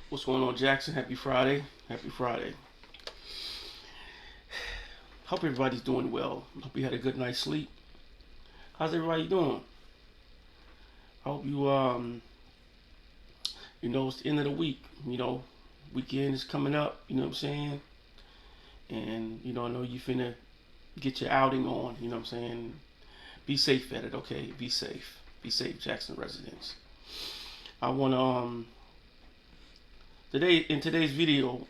What's going on, Jackson? Happy Friday. Happy Friday. Hope everybody's doing well. Hope you had a good night's sleep. How's everybody doing? I hope it's the end of the week. Weekend is coming up, you know what I'm saying? And, I know you finna get your outing on, you know what I'm saying? Be safe at it, okay? Be safe. Be safe, Jackson residents. I wanna, in today's video,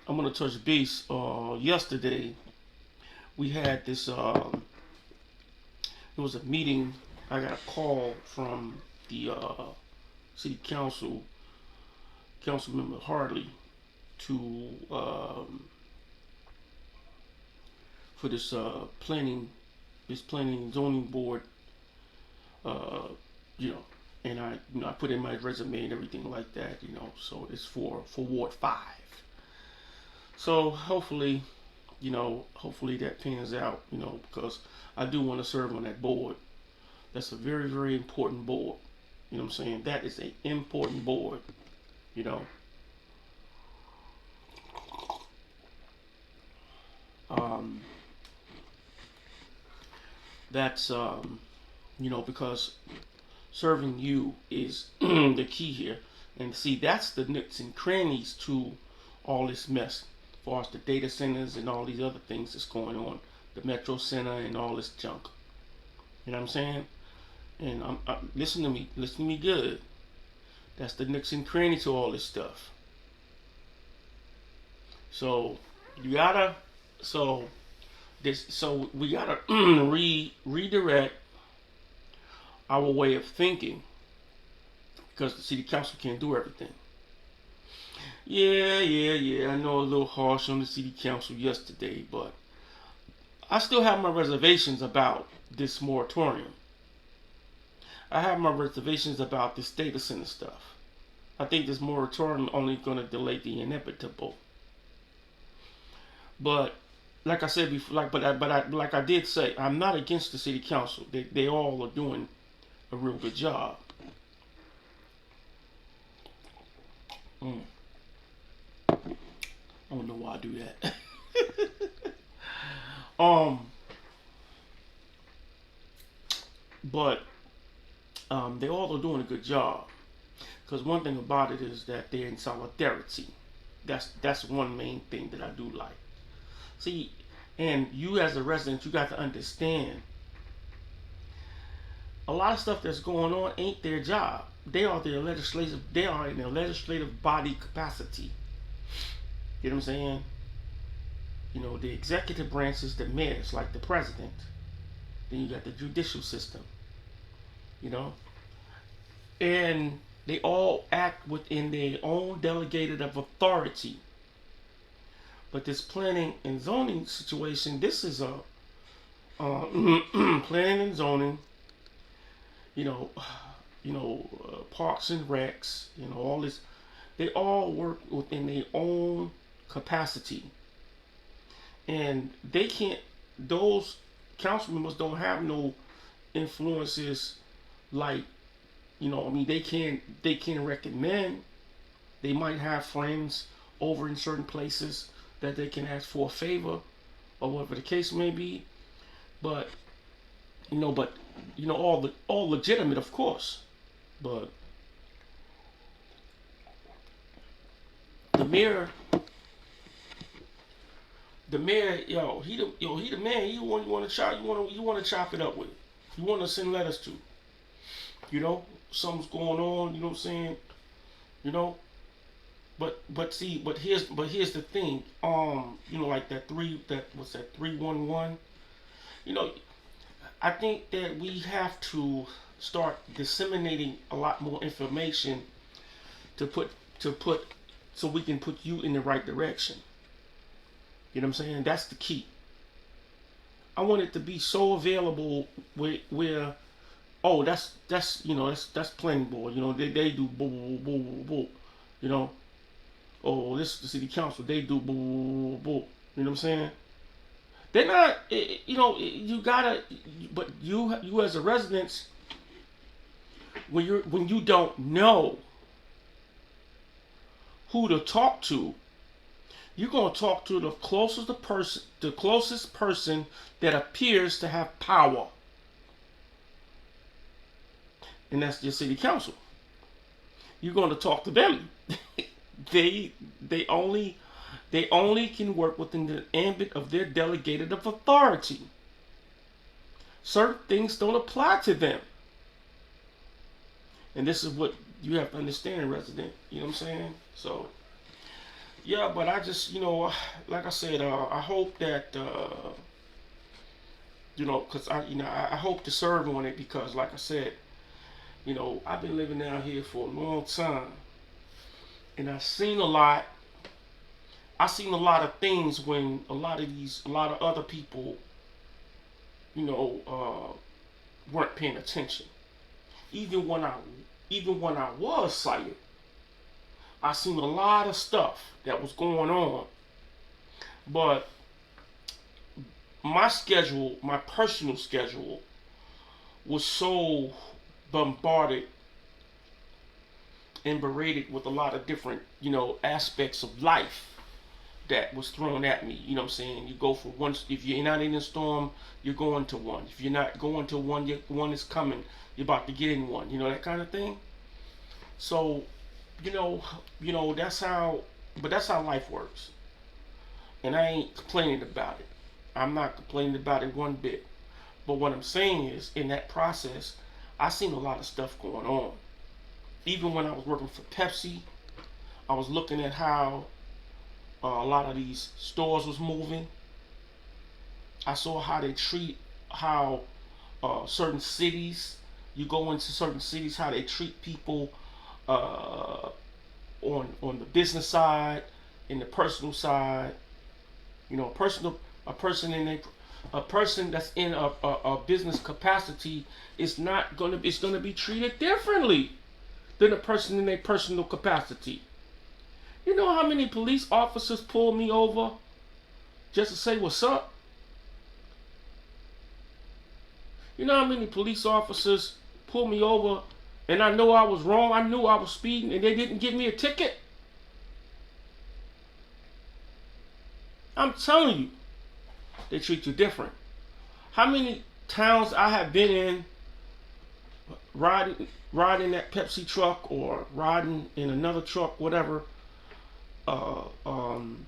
I'm gonna touch base. Yesterday, we had this. It was a meeting. I got a call from the city council member Hartley, to for this planning and zoning board. Uh, and I put in my resume and everything like that. So it's for Ward 5. So hopefully that pans out, because I do want to serve on that board. That's a very, very important board. You know what I'm saying? That is an important board, you know. Um, that's, because serving you is the key here. And see, that's the nooks and crannies to all this mess, as far as the data centers and all these other things that's going on, the Metro Center and all this junk. You know what I'm saying? And listen to me good. That's the nooks and crannies to all this stuff. So we gotta redirect our way of thinking, because the city council can't do everything. Yeah. I know a little harsh on the city council yesterday, but I still have my reservations about this moratorium. I have my reservations about this data center stuff. I think this moratorium only going to delay the inevitable. But like I said before, like I did say, I'm not against the city council. They all are doing a real good job. I don't know why I do that. But they all are doing a good job. Because one thing about it is that they're in solidarity. That's one main thing that I do like. See, and you as a resident, you got to understand, a lot of stuff that's going on ain't their job. They are in their legislative body capacity. You know what I'm saying? The executive branch is the mayors, like the president. Then you got the judicial system. And they all act within their own delegated of authority. But this planning and zoning situation, this is a planning and zoning, parks and recs, all this. They all work within their own capacity, and they can't. Those council members don't have no influences like, they can recommend. They might have friends over in certain places that they can ask for a favor, or whatever the case may be. But all legitimate, of course. But the mayor, he the man. He the one you want to chop. You want to chop it up with. You want to send letters to. Something's going on. You know what I'm saying? But here's the thing. Like that 311. I think that we have to start disseminating a lot more information to put so we can put you in the right direction. You know what I'm saying? That's the key. I want it to be so available where that's planning board. They do boo boo boo boo boo. This is the city council. They do boo boo boo. You know what I'm saying? They're not. You gotta. But you as a resident, when you don't know who to talk to, you're going to talk to the closest person that appears to have power, and that's your city council. You're going to talk to them. they they only can work within the ambit of their delegated of authority. Certain things don't apply to them, and this is what you have to understand, resident. You know what I'm saying? So yeah, but I just, like I said, I hope that, because I hope to serve on it, because, like I said, I've been living down here for a long time, and I've seen a lot. I've seen a lot of things when a lot of other people, weren't paying attention. Even when I was sighted, I seen a lot of stuff that was going on, but my personal schedule, was so bombarded and berated with a lot of different, aspects of life that was thrown at me. You know what I'm saying? You go for one. If you're not in a storm, you're going to one. If you're not going to one, one is coming. You're about to get in one. That kind of thing. So, that's how life works. And I ain't complaining about it. I'm not complaining about it one bit. But what I'm saying is, in that process, I seen a lot of stuff going on. Even when I was working for Pepsi, I was looking at how a lot of these stores was moving. I saw how they treat, certain cities, you go into certain cities, how they treat people on the business side, in the personal side. A person that's in a business capacity is gonna be treated differently than a person in a personal capacity. You know how many police officers pull me over just to say what's up? You know how many police officers pull me over and I know I was wrong, I knew I was speeding, and they didn't give me a ticket? I'm telling you, they treat you different. How many towns I have been in, riding that Pepsi truck or riding in another truck, whatever, and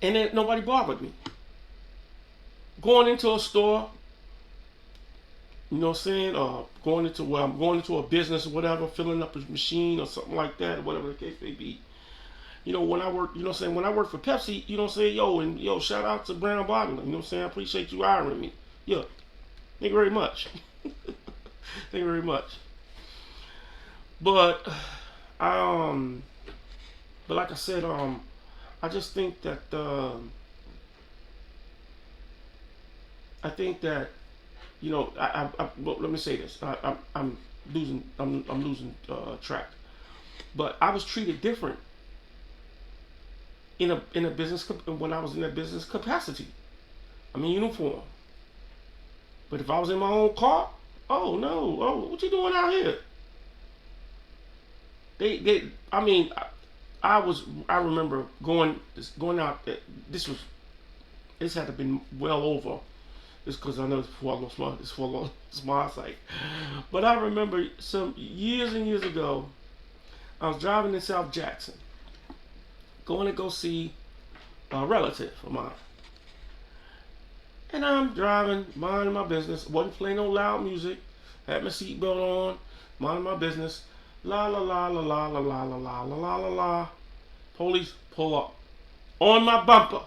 then nobody bothered me. Going into a store, you know what I'm saying, going into a business or whatever, filling up a machine or something like that, whatever the case may be. When I work, when I work for Pepsi, shout out to Brown Bottling, you know what I'm saying, I appreciate you hiring me. Yeah. Thank you very much. Thank you very much. But like I said, I just think that well, let me say this. I'm losing track. But I was treated different in a business when I was in a business capacity. I'm in uniform. But if I was in my own car, oh no, what you doing out here? I remember going out. This had to have been well over. It's because I know it's for my sake. But I remember some years and years ago, I was driving in South Jackson, going to go see a relative of mine. And I'm driving, minding my business, wasn't playing no loud music, had my seatbelt on, minding my business. La la la la la la la la la la la la. Police pull up on my bumper.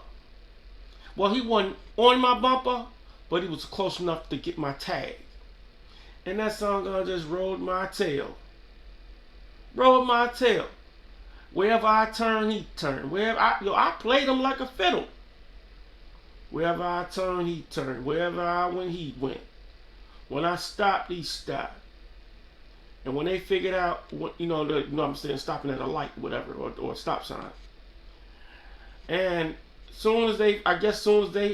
Well, he wasn't on my bumper, but he was close enough to get my tag. And that son just rolled my tail. Rolled my tail. Wherever I turn, he turned. I played him like a fiddle. Wherever I turned, he turned. Wherever I went, he went. When I stopped, he stopped. And when they figured out, I'm saying, stopping at a light, whatever, or a stop sign. And soon as they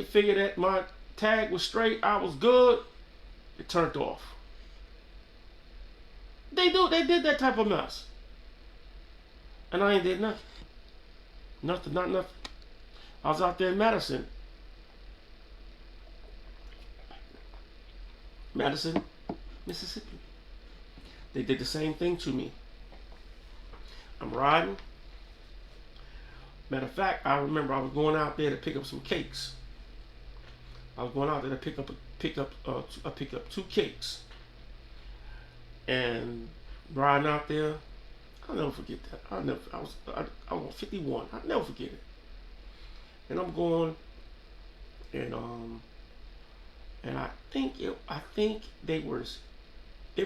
figured that my tag was straight, I was good, it turned off. They did that type of mess. and I ain't did nothing. Nothing, not nothing. I was out there in Madison, Mississippi. They did the same thing to me. I'm riding. Matter of fact, I remember I was going out there to pick up some cakes. I was going out there to pick up 2 cakes, and riding out there, I'll never forget that. I was 51. I'll never forget it. And I'm going, and I think it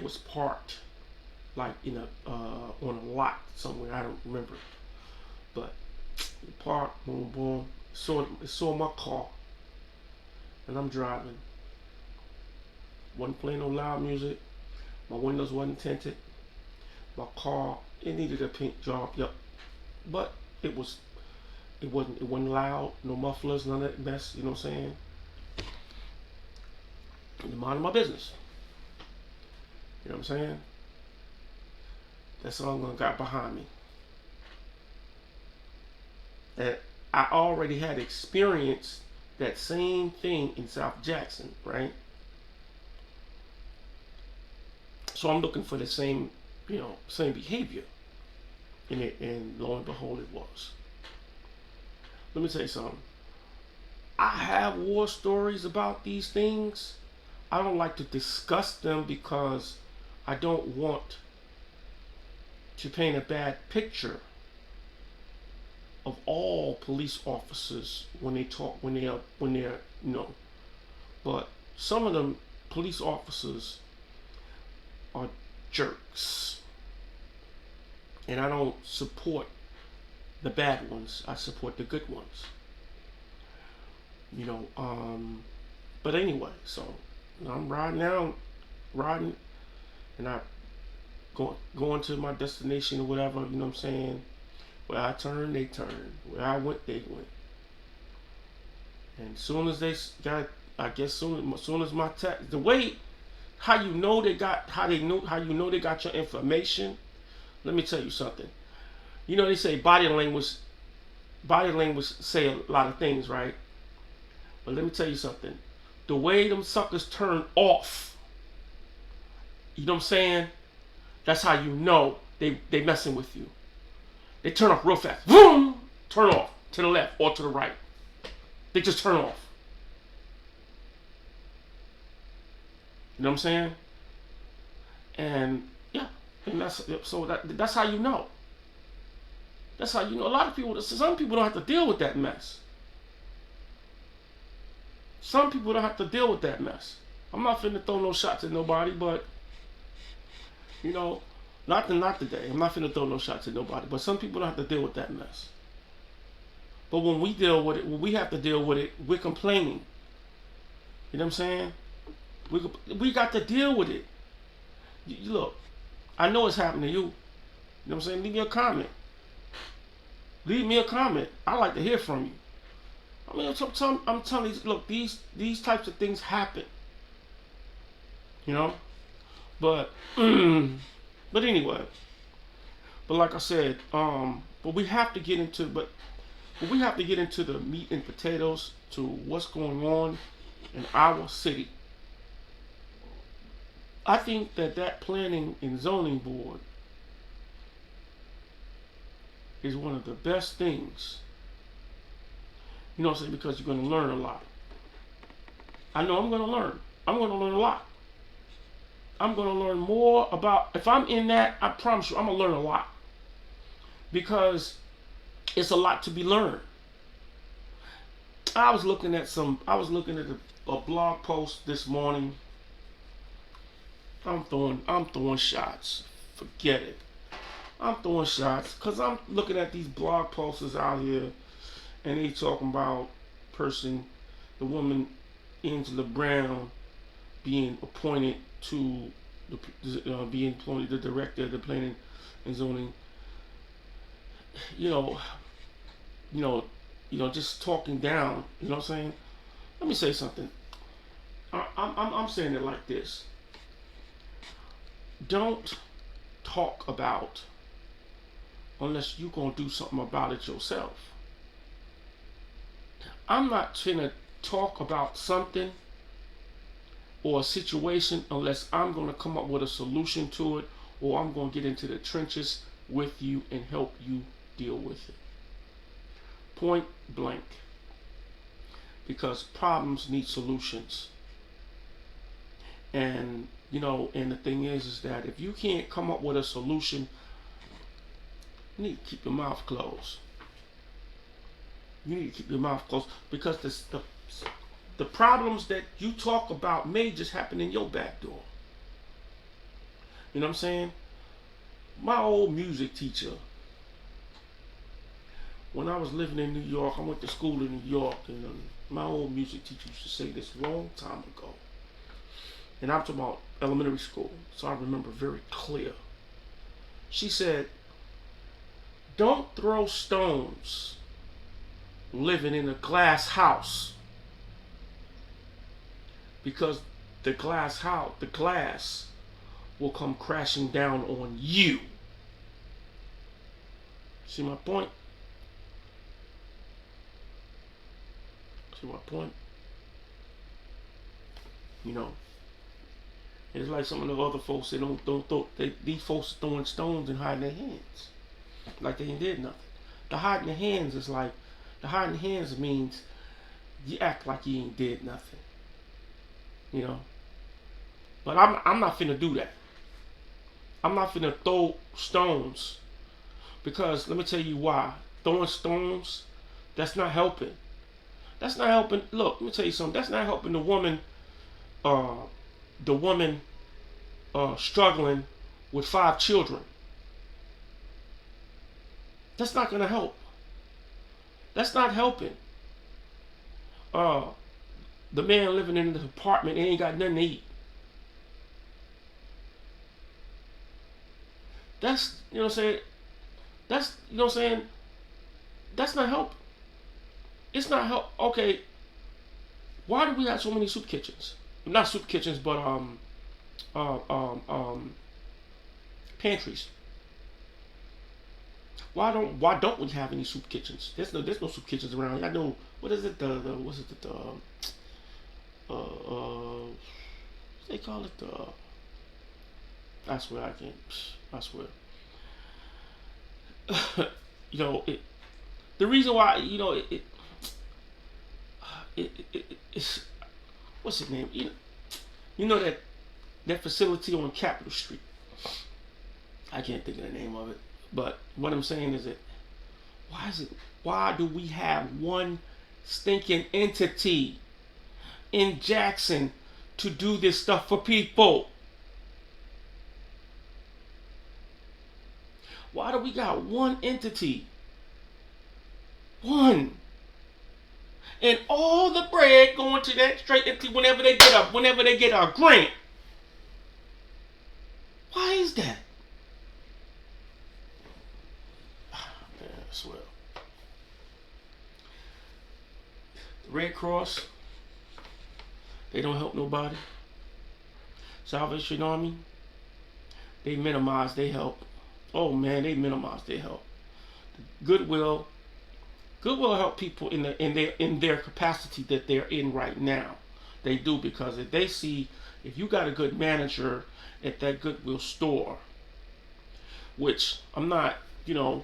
was parked like in on a lot somewhere. I don't remember, but parked, boom, boom. Saw my car, and I'm driving. Wasn't playing no loud music. My windows wasn't tinted. My car, it needed a paint job, yep, but it wasn't loud, no mufflers, none of that mess. You know what I'm saying? In the mind of my business. You know what I'm saying? That's all I got behind me. And I already had experienced that same thing in South Jackson, right? So I'm looking for the same, same behavior in it, and lo and behold, it was. Let me tell you something. I have war stories about these things. I don't like to discuss them because I don't want to paint a bad picture of all police officers when they're but some of them police officers are jerks, and I don't support the bad ones. I support the good ones. But anyway, so I'm riding, and I going to my destination or whatever. You know what I'm saying? Where I turned, they turned. Where I went, they went. And soon as they got, I guess soon as my text, the way how you know they got your information. Let me tell you something. They say body language say a lot of things, right? But let me tell you something. The way them suckers turn off, you know what I'm saying? That's how you know they messing with you. They turn off real fast. Boom! Turn off to the left or to the right. They just turn off. You know what I'm saying? And yeah, and that's how you know. That's how you know. A lot of people, some people don't have to deal with that mess. Some people don't have to deal with that mess. I'm not finna throw no shots at nobody, but not today. I'm not finna throw no shots at nobody, but some people don't have to deal with that mess. But when we deal with it, when we have to deal with it, we're complaining. You know what I'm saying? We got to deal with it. Look, I know it's happening to you. You know what I'm saying? Leave me a comment. Leave me a comment. I like to hear from you. I mean, I'm telling you, look, these types of things happen. But anyway. But like I said, but we have to get into the meat and potatoes to what's going on in our city. I think that planning and zoning board is one of the best things. You know what I'm saying? Because you're going to learn a lot. I know I'm going to learn. I'm going to learn a lot. I'm going to learn more about, if I'm in that, I promise you, I'm going to learn a lot. Because it's a lot to be learned. I was looking at a blog post this morning. I'm throwing shots. Forget it. I'm throwing shots because I'm looking at these blog posters out here, and they talking about the woman Angela Brown being appointed to being appointed the director of the planning and zoning. Just talking down. You know what I'm saying? Let me say something. I'm saying it like this. Don't talk about unless you're going to do something about it yourself. I'm not finna talk about something or a situation unless I'm going to come up with a solution to it, or I'm going to get into the trenches with you and help you deal with it. Point blank. Because problems need solutions. And, and the thing is that if you can't come up with a solution, you need to keep your mouth closed. You need to keep your mouth closed, because the problems that you talk about may just happen in your back door. You know what I'm saying? My old music teacher, when I was living in New York, I went to school in New York, and my old music teacher used to say this a long time ago. And I'm talking about elementary school, so I remember very clear. She said, don't throw stones living in a glass house, because the glass will come crashing down on you. See my point? See my point? It's like some of the other folks, these folks throwing stones and hiding their hands like they ain't did nothing. The hiding the hands means you act like you ain't did nothing. But I'm not finna do that. I'm not finna throw stones, because let me tell you why. Throwing stones, that's not helping. That's not helping. Look, let me tell you something. That's not helping the woman struggling with 5 children. That's not gonna help. That's not helping. The man living in the apartment and ain't got nothing to eat. That's, what I'm saying? That's, what I'm saying? That's not help. It's not help. Okay. Why do we have so many soup kitchens? Not soup kitchens, but pantries. Why don't we have any soup kitchens? There's no soup kitchens around. I know, what is it? They call it I swear I can't. I swear. The reason why, it's, what's its name? That facility on Capitol Street. I can't think of the name of it. But what I'm saying is that why do we have one stinking entity in Jackson to do this stuff for people? Why do we got one entity? One. And all the bread going to that straight entity whenever they get a grant. Why is that? Man, I swear. The Red Cross, they don't help nobody. Salvation Army, they minimize their help. Oh man, they minimize their help. Goodwill help people in their capacity that they're in right now. They do, because if they see, if you got a good manager at that Goodwill store, which I'm not finna,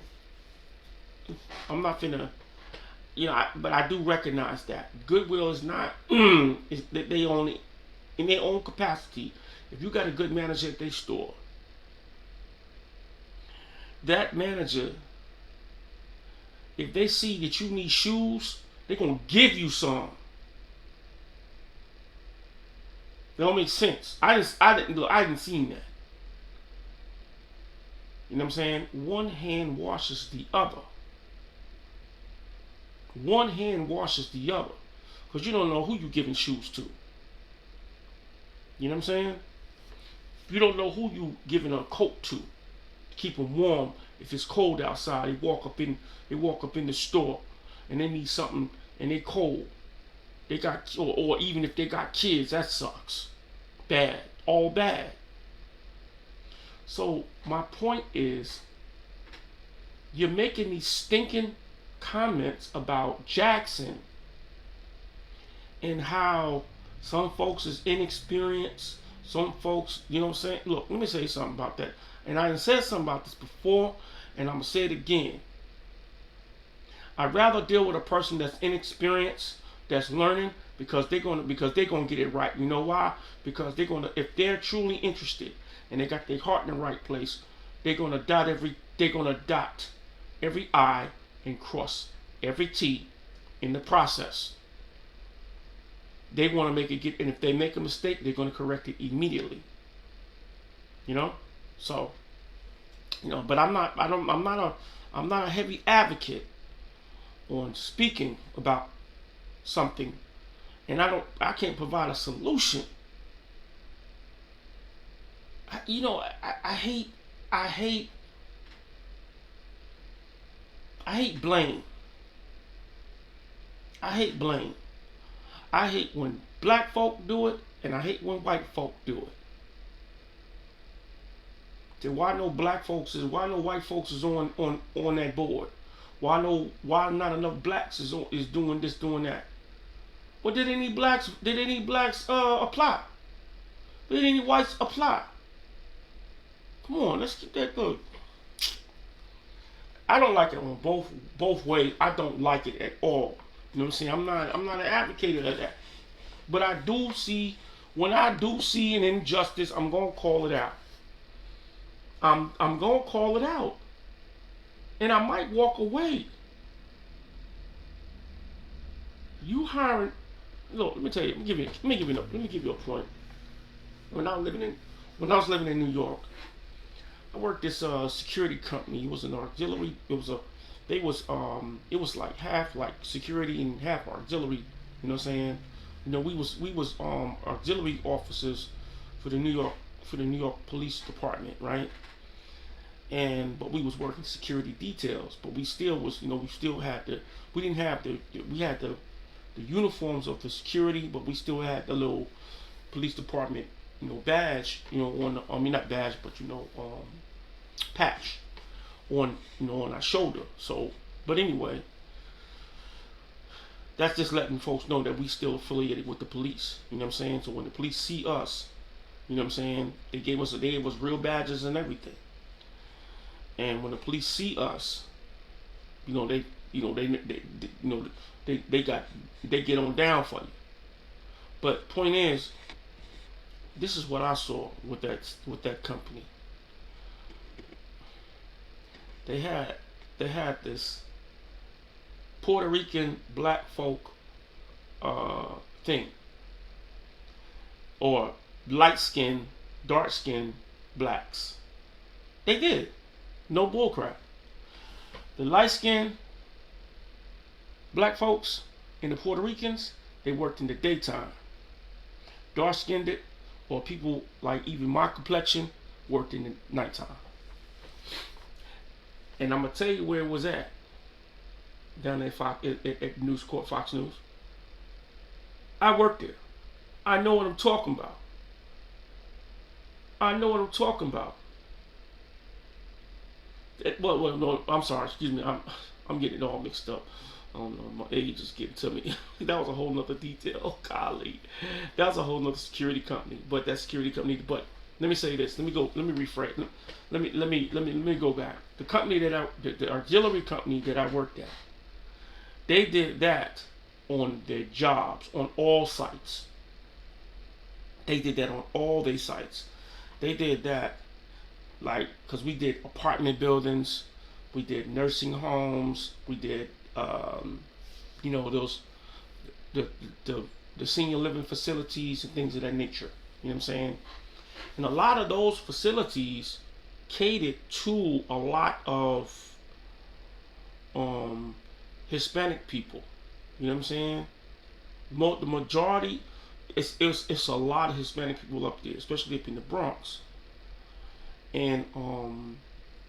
but I do recognize that Goodwill is not is that they only in their own capacity. If you got a good manager at their store, that manager, if they see that you need shoes, they're gonna give you some. It don't make sense. I didn't see that. You know what I'm saying? One hand washes the other. One hand washes the other, because you don't know who you're giving shoes to. You know what I'm saying? You don't know who you giving a coat to keep them warm. If it's cold outside, they walk up in the store and they need something and they cold. They got, or even if they got kids, that sucks. Bad, all bad. So my point is, you're making these stinking comments about Jackson and how some folks is inexperienced, some folks, you know what I'm saying? Look, let me say something about that. And I done said something about this before, and I'm gonna say it again. I'd rather deal with a person that's inexperienced, that's learning, because they're gonna get it right. You know why? Because if they're truly interested and they got their heart in the right place, they're gonna dot every I and cross every T in the process. They want to make it get, and if they make a mistake, they're going to correct it immediately. You know, so but I'm not a heavy advocate on speaking about something, and I can't provide a solution. I hate blame. I hate blame. I hate when black folk do it, and I hate when white folk do it. Then why no white folks is on that board? Why not enough blacks is doing this, doing that? Well, did any blacks apply? Did any whites apply? Come on, let's get that good. I don't like it on both ways. I don't like it at all. You know what I'm saying? I'm not an advocate of that. But when I do see an injustice, I'm gonna call it out. I'm gonna call it out. And I might walk away. You hiring, look, let me tell you, let me give you a point. When I was living in New York, I worked this security company. It was an auxiliary. It was like half like security and half auxiliary. You know what I'm saying? We was auxiliary officers for the New York Police Department, right? But we was working security details. But we still was, we had the uniforms of the security, but we still had the little police department, badge, not badge, but patch on our shoulder. So, but anyway, that's just letting folks know that we still affiliated with the police. You know what I'm saying? So when the police see us, you know what I'm saying, they gave us real badges and everything. And when the police see us, they get on down for you. But point is, this is what I saw with that company. They had this Puerto Rican black folk thing, or light skin, dark skin blacks. They did. No bullcrap. The light skin black folks and the Puerto Ricans, they worked in the daytime. Dark skinned or people like even my complexion worked in the nighttime. And I'm gonna tell you where it was at. Down there at News Corp, Fox News. I worked there. I know what I'm talking about. Well, no, I'm sorry. Excuse me. I'm getting it all mixed up. I don't know. My age is getting to me. That was a whole nother detail, golly. That was a whole nother security company. But that security company. But let me say this. Let me rephrase. Let me go back. The company the auxiliary company that I worked at, they did that on their jobs, on all sites. They did that on all their sites. They did that, because we did apartment buildings, we did nursing homes, we did, those, the senior living facilities and things of that nature. You know what I'm saying? And a lot of those facilities catered to a lot of Hispanic people. You know what I'm saying? The majority, it's a lot of Hispanic people up there, especially up in the Bronx. And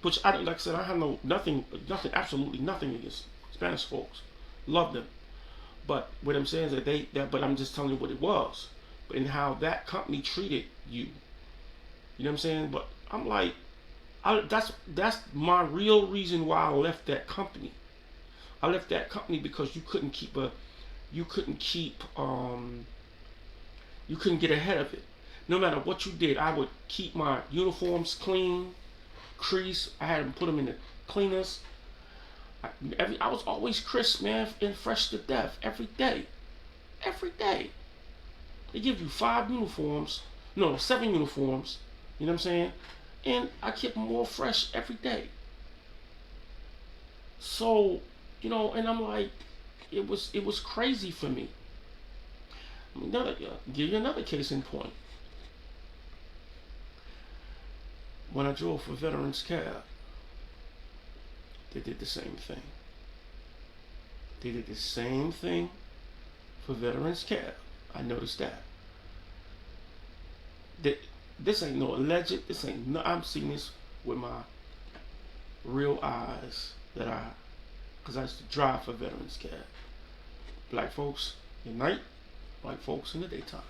which like I said, I have absolutely nothing against Spanish folks. Love them. But what I'm saying is but I'm just telling you what it was, and how that company treated you. You know what I'm saying? But I'm like, That's my real reason why I left that company. I left that company because you couldn't keep you couldn't get ahead of it. No matter what you did, I would keep my uniforms clean, crease. I had them put them in the cleaners. I was always crisp, man, and fresh to death every day. Every day. They give you 5 uniforms, no, 7 uniforms. You know what I'm saying? And I kept them all fresh every day. So, and I'm like, it was crazy for me. Give you another case in point. When I drove for Veterans Cab, they did the same thing. They did the same thing for Veterans Cab. I noticed that. This ain't no alleged. This ain't no. I'm seeing this with my real eyes. Because I used to drive for Veterans Cab. Black folks at night, white folks in the daytime.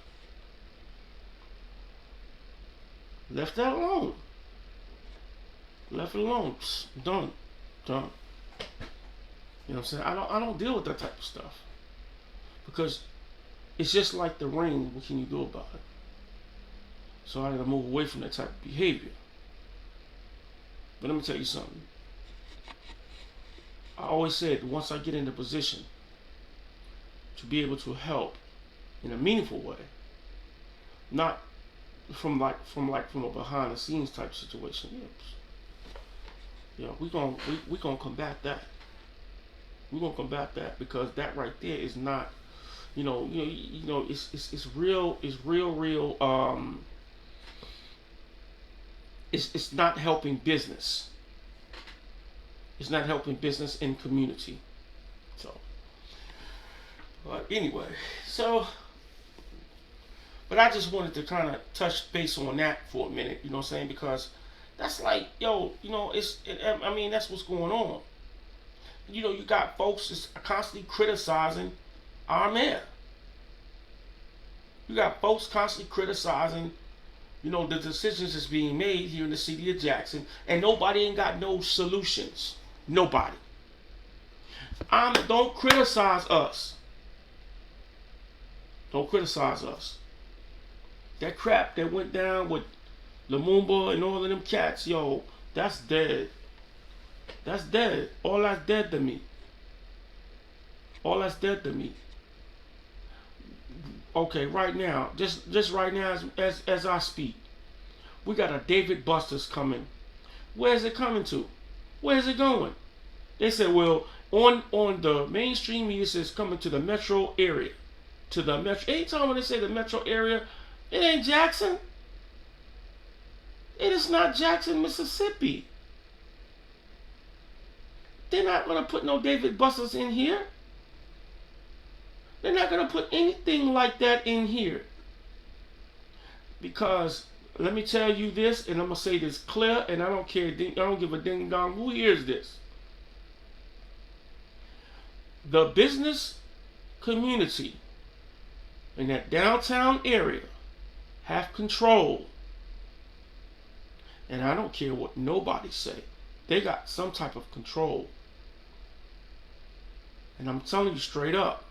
Left that alone. Left it alone. Psst, done. You know what I'm saying? I don't deal with that type of stuff. Because it's just like the rain. What can you do about it? So I had to move away from that type of behavior. But let me tell you something. I always said once I get in the position to be able to help in a meaningful way, not from a behind the scenes type situation. We gonna combat that. We're gonna combat that because that right there is not, it's real. It's not helping business. It's not helping business and community. So, but anyway, but I just wanted to kind of touch base on that for a minute. You know what I'm saying? Because that's like, that's what's going on. You got folks that's constantly criticizing our mayor. You got folks constantly criticizing, the decisions that's being made here in the city of Jackson, and nobody ain't got no solutions. Nobody. Don't criticize us. Don't criticize us. That crap that went down with Lumumba and all of them cats, that's dead. That's dead. All that's dead to me. All that's dead to me. Okay, right now, just right now as I speak, we got a David Buster's coming. Where's it coming to? Where's it going? They said, well, on the mainstream media says coming to the metro area. To the metro. Anytime when they say the metro area, it ain't Jackson. It is not Jackson, Mississippi. They're not going to put no David Buster's in here. They're not going to put anything like that in here. Because, let me tell you this, and I'm going to say this clear, and I don't care, I don't give a ding dong who hears this. The business community in that downtown area have control. And I don't care what nobody say. They got some type of control. And I'm telling you straight up,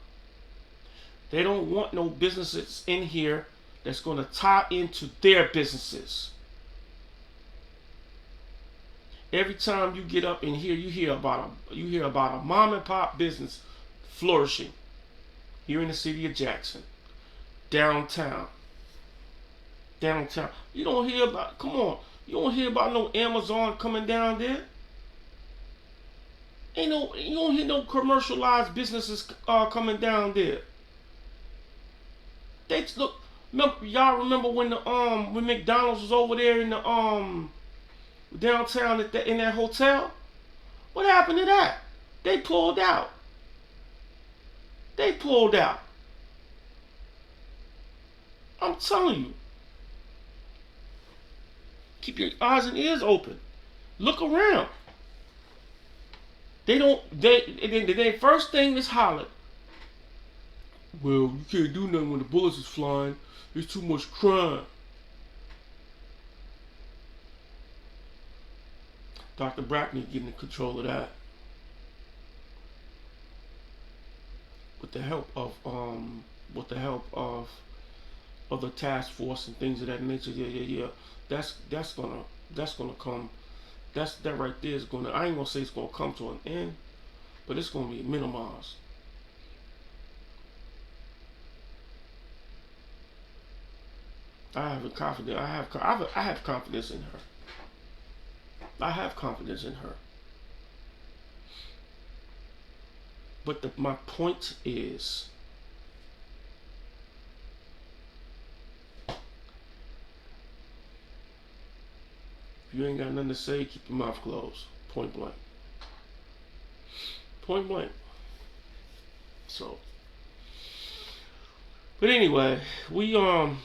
they don't want no businesses in here that's going to tie into their businesses. Every time you get up in here, you hear about a mom and pop business flourishing here in the city of Jackson, downtown. You don't hear about. Come on, you don't hear about no Amazon coming down there. You don't hear no commercialized businesses coming down there. Y'all remember when when McDonald's was over there in the downtown in that hotel? What happened to that? They pulled out. I'm telling you. Keep your eyes and ears open. Look around. They first thing is hollered. Well, you can't do nothing when the bullets is flying. There's too much crime. Dr. Brackney getting in control of that with the help of the task force and things of that nature. Yeah. That's gonna come. That right there is gonna. I ain't gonna say it's gonna come to an end, but it's gonna be minimized. I have a confidence. I have confidence in her. I have confidence in her. But my point is, if you ain't got nothing to say, keep your mouth closed. Point blank. Point blank. So, but anyway, I'm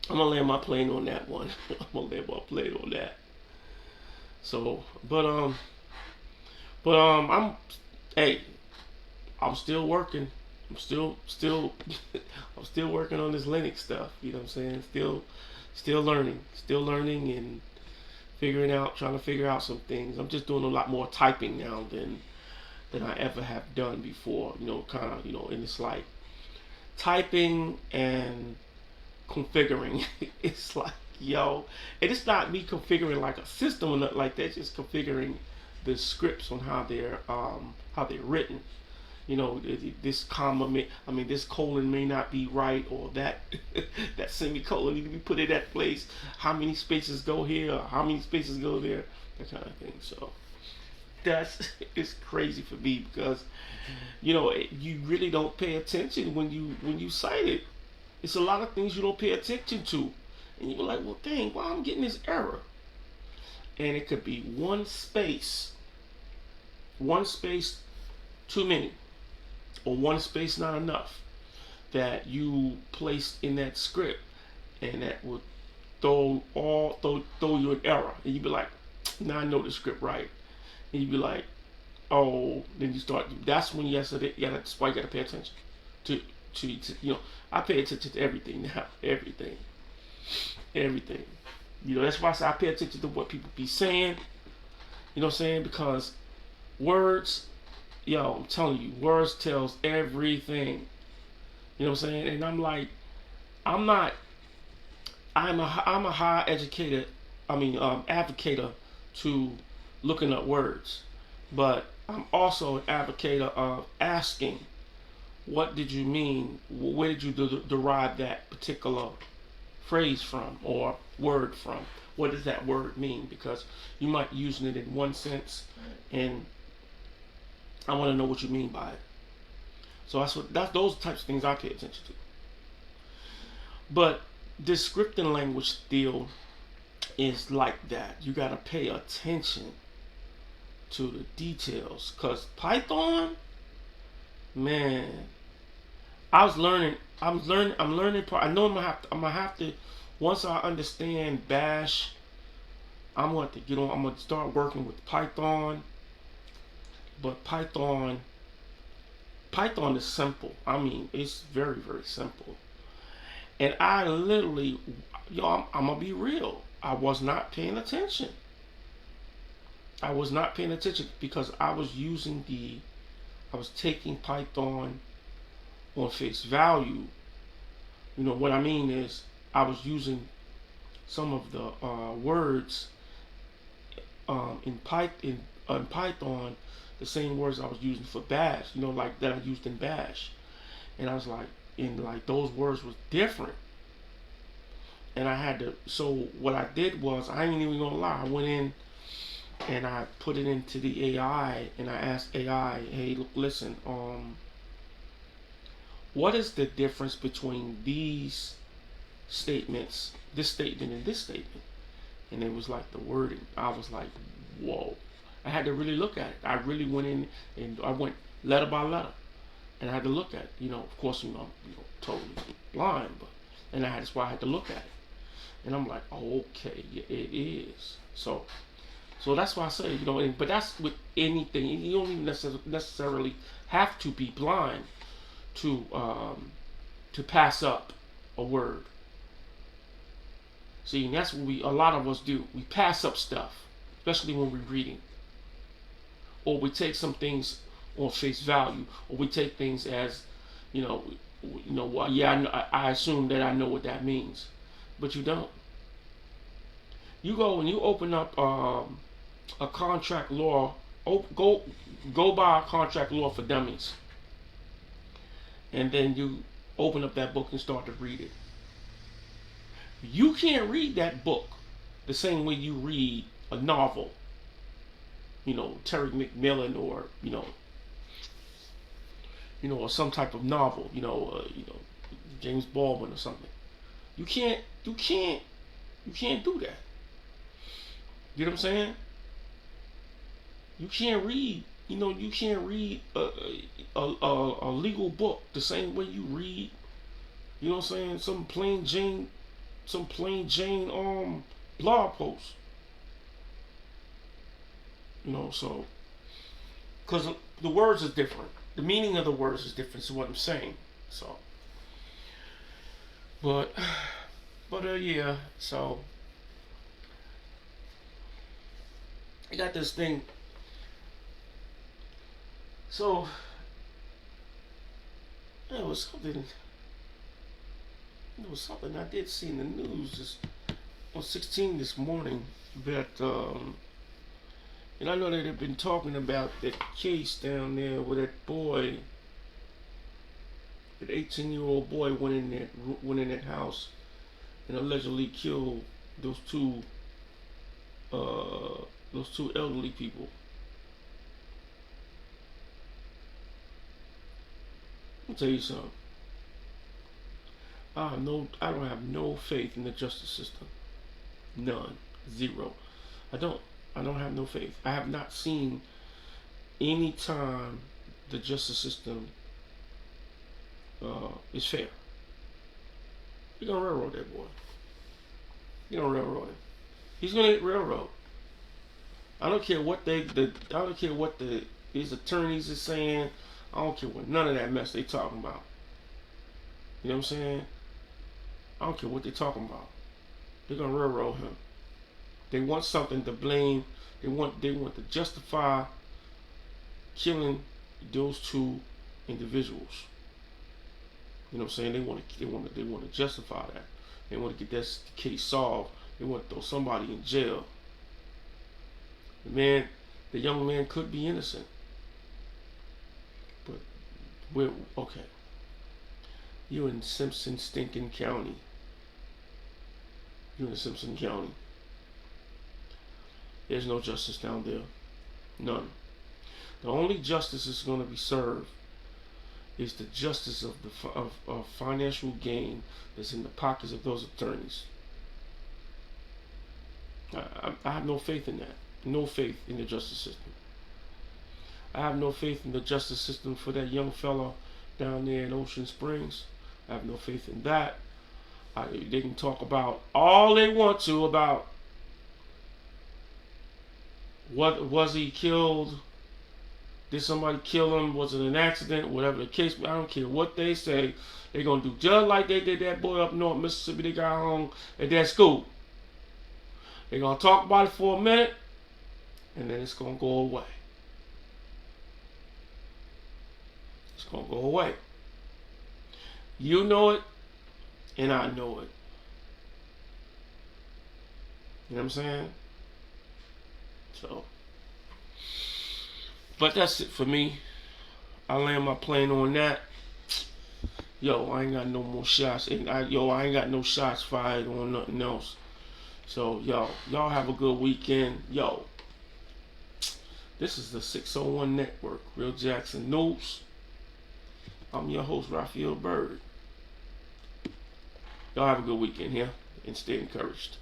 gonna land my plane on that one. I'm gonna land my plane on that. So, hey, I'm still working. I'm still I'm still working on this Linux stuff. You know what I'm saying? Still learning and trying to figure out some things. I'm just doing a lot more typing now than I ever have done before. Kind of, and it's like typing and configuring. It's like, and it's not me configuring like a system or nothing like that. It's just configuring the scripts on how they're written. This this colon may not be right, or that that semicolon need to be put in that place. How many spaces go here? Or how many spaces go there? That kind of thing. So it's crazy for me because you really don't pay attention when you cite it. It's a lot of things you don't pay attention to, and you're like, well, dang, why I'm getting this error? And it could be one space too many, or one space not enough that you placed in that script, and that would throw you an error, and you'd be like, now I know the script right, and you'd be like, oh, then you start. That's when that's why you gotta pay attention to I pay attention to everything now, everything. That's why I say I pay attention to what people be saying. You know what I'm saying? Because words, I'm telling you, words tells everything. You know what I'm saying? And I'm like, I'm a high educated, advocator to looking up words, but I'm also an advocate of asking, what did you mean? Where did you derive that particular phrase from or word from? What does that word mean? Because you might be using it in one sense, and I want to know what you mean by it. So those types of things I pay attention to. But this scripting language still is like that. You gotta pay attention to the details, cause Python, man, I'm learning. I know I'm gonna have to. Once I understand Bash, I'm gonna start working with Python. But Python is simple. It's very, very simple. And I literally, I'm gonna be real. I was not paying attention. Because I was taking Python on face value. What I mean is, I was using some of the words in Python, the same words I was using for Bash, like that I used in Bash. And I was like, those words was different. And I had to, so what I did was, I ain't even gonna lie, I went in and I put it into the AI, and I asked AI, hey, look, listen, what is the difference between these statements, this statement and this statement? And it was like the wording. I was like, whoa. I had to really look at it. I really went in and I went letter by letter, and I had to look at it. Of course, I'm totally blind, but that's why I had to look at it. And I'm like, oh, okay, yeah, it is. So that's why I say, but that's with anything. You don't even necessarily have to be blind to pass up a word. See, and that's what a lot of us do. We pass up stuff. especially when we're reading, or we take some things on face value, or we take things as, you know, well, yeah, I assume that I know what that means, but you don't. You go and you open up a contract law. Go buy a contract law for dummies, and then you open up that book and start to read it. You can't read that book the same way you read a novel. Terry McMillan, or or some type of novel. James Baldwin or something. You can't do that. You know what I'm saying? You can't read. You can't read a legal book the same way you read. You know what I'm saying? Some plain Jane blog post. So because the words is different. The meaning of the words is different. So what I'm saying. So, but yeah. So I got this thing. So there was something I did see in the news just on 16 this morning that and I know that they've been talking about that case down there where that boy, that 18-year-old boy went in that house and allegedly killed those two elderly people. I'll tell you something. I don't have no faith in the justice system. None. Zero. I don't have no faith. I have not seen any time the justice system is fair. You're gonna railroad that boy. You're gonna railroad him. He's gonna get railroaded. I don't care what his attorneys are saying. I don't care what none of that mess they talking about. You know what I'm saying? I don't care what they're talking about. They're gonna railroad him. They want something to blame. They want to justify killing those two individuals. You know what I'm saying? They want to justify that. They want to get that case solved. They want to throw somebody in jail. The young man could be innocent. But okay. You're in Simpson stinking county. You're in Simpson County. There's no justice down there. None. The only justice that's going to be served is the justice of financial gain that's in the pockets of those attorneys. I have no faith in that. No faith in the justice system. I have no faith in the justice system for that young fella down there in Ocean Springs. I have no faith in that. They can talk about all they want to about what was he killed? Did somebody kill him? Was it an accident? Whatever the case, I don't care what they say. They're gonna do just like they did that boy up north Mississippi. They got home at that school. They're gonna talk about it for a minute, and then it's gonna go away. It's gonna go away. You know it, and I know it. You know what I'm saying? So, but that's it for me. I land my plane on that. Yo, I ain't got no more shots. I ain't got no shots fired on nothing else. So, y'all have a good weekend. Yo, this is the 601 Network. Real Jackson News. I'm your host, Raphael Bird. Y'all have a good weekend here and stay encouraged.